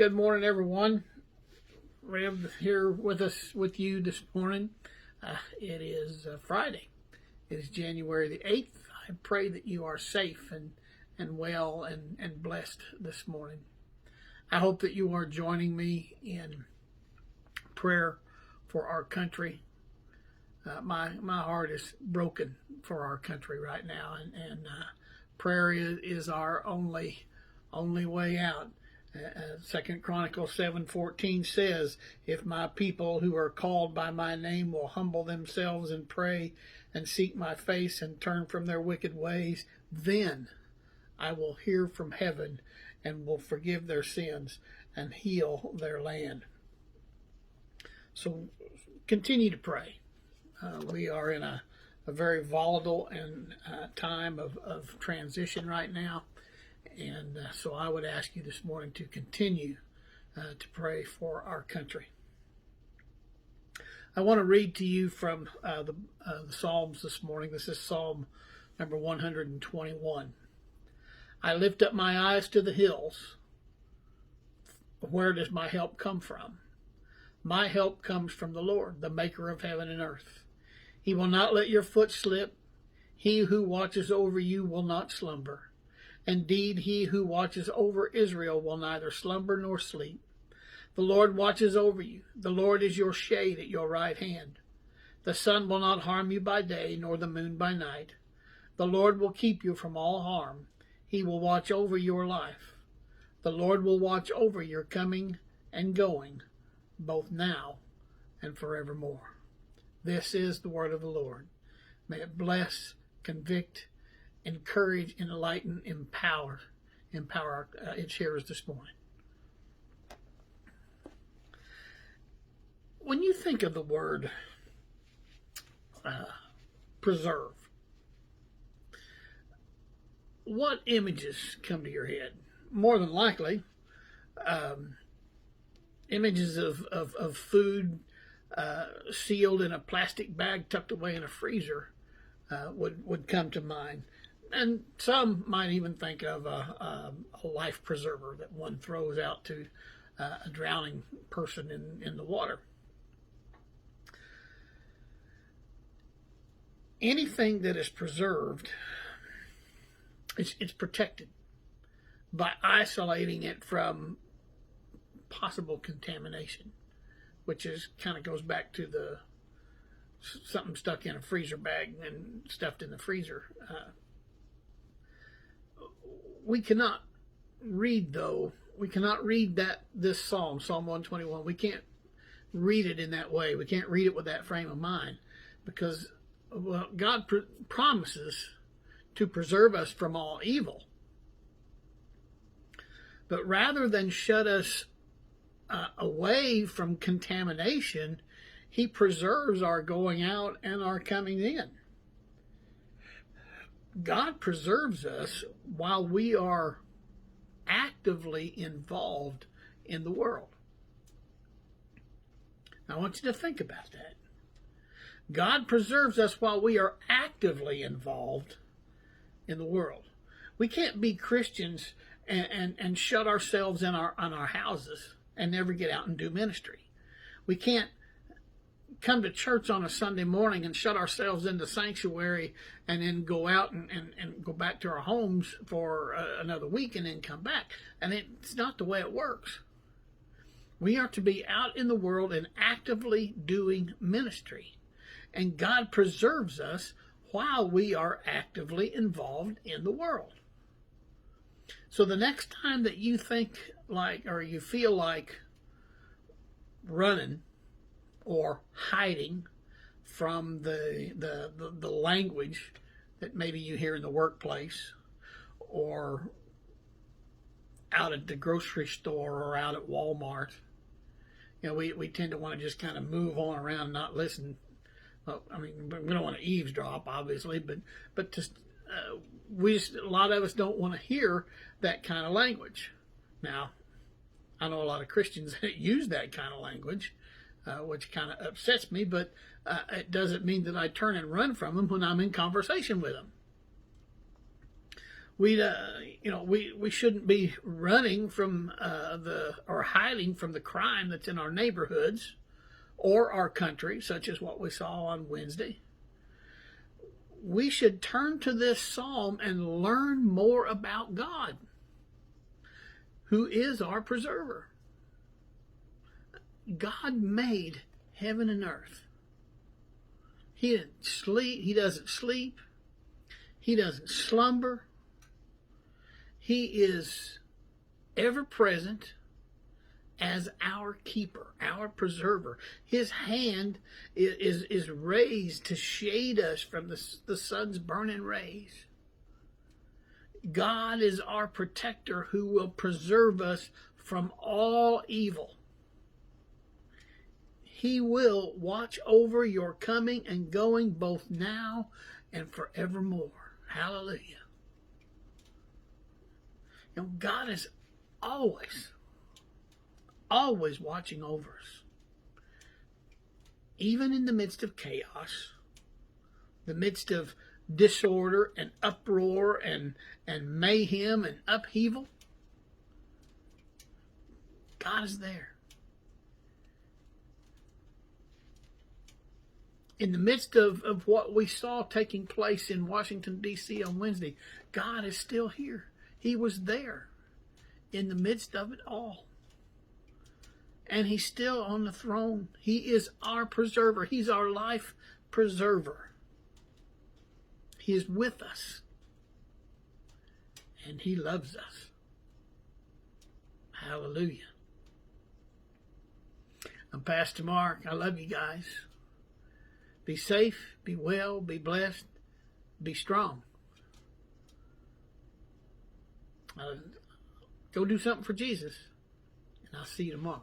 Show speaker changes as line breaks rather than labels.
Good morning, everyone. Rev here with you this morning. It is Friday. It is January the 8th. I pray that you are safe and well and blessed this morning. I hope that you are joining me in prayer for our country. My heart is broken for our country right now, and prayer is our only way out. 2 Chronicles 7:14 says, "If my people who are called by my name will humble themselves and pray and seek my face and turn from their wicked ways, then I will hear from heaven and will forgive their sins and heal their land." So continue to pray. We are in a very volatile and time of transition right now. And so I would ask you this morning to continue to pray for our country. I want to read to you from the Psalms this morning. This is Psalm number 121. I lift up my eyes to the hills. Where does my help come from? My help comes from the Lord, the maker of heaven and earth. He will not let your foot slip. He who watches over you will not slumber. Indeed, he who watches over Israel will neither slumber nor sleep. The Lord watches over you. The Lord is your shade at your right hand. The sun will not harm you by day, nor the moon by night. The Lord will keep you from all harm. He will watch over your life. The Lord will watch over your coming and going, both now and forevermore. This is the word of the Lord. May it bless, convict, encourage, enlighten, empower its hearers this morning. When you think of the word preserve, what images come to your head? More than likely, images of food sealed in a plastic bag tucked away in a freezer would come to mind. And some might even think of a life preserver that one throws out to a drowning person in the water. Anything that is preserved, it's protected by isolating it from possible contamination, which is kind of goes back to the something stuck in a freezer bag and stuffed in the freezer. We cannot read this Psalm 121. We can't read it in that way. We can't read it with that frame of mind, because God promises to preserve us from all evil. But rather than shut us away from contamination, He preserves our going out and our coming in. God preserves us while we are actively involved in the world. Now, I want you to think about that. God preserves us while we are actively involved in the world. We can't be Christians and shut ourselves in our houses and never get out and do ministry. We can't come to church on a Sunday morning and shut ourselves in the sanctuary and then go out and go back to our homes for another week and then come back. And it's not the way it works. We are to be out in the world and actively doing ministry. And God preserves us while we are actively involved in the world. So the next time that you think like, or you feel like running or hiding from the language that maybe you hear in the workplace or out at the grocery store or out at Walmart, we tend to want to just kind of move on around and not listen. Well, I mean, we don't want to eavesdrop, obviously, but just a lot of us don't want to hear that kind of language. Now, I know a lot of Christians that use that kind of language, which kind of upsets me, but it doesn't mean that I turn and run from them when I'm in conversation with them. We shouldn't be running from or hiding from the crime that's in our neighborhoods or our country, such as what we saw on Wednesday. We should turn to this psalm and learn more about God, who is our preserver. God made heaven and earth. He didn't sleep. He doesn't sleep. He doesn't slumber. He is ever present as our keeper, our preserver. His hand is raised to shade us from the sun's burning rays. God is our protector who will preserve us from all evil. He will watch over your coming and going both now and forevermore. Hallelujah. God is always watching over us. Even in the midst of chaos, the midst of disorder and uproar and mayhem and upheaval, God is there. In the midst of what we saw taking place in Washington, D.C. on Wednesday, God is still here. He was there in the midst of it all. And He's still on the throne. He is our preserver. He's our life preserver. He is with us. And He loves us. Hallelujah. I'm Pastor Mark. I love you guys. Be safe, be well, be blessed, be strong. Go do something for Jesus, and I'll see you tomorrow.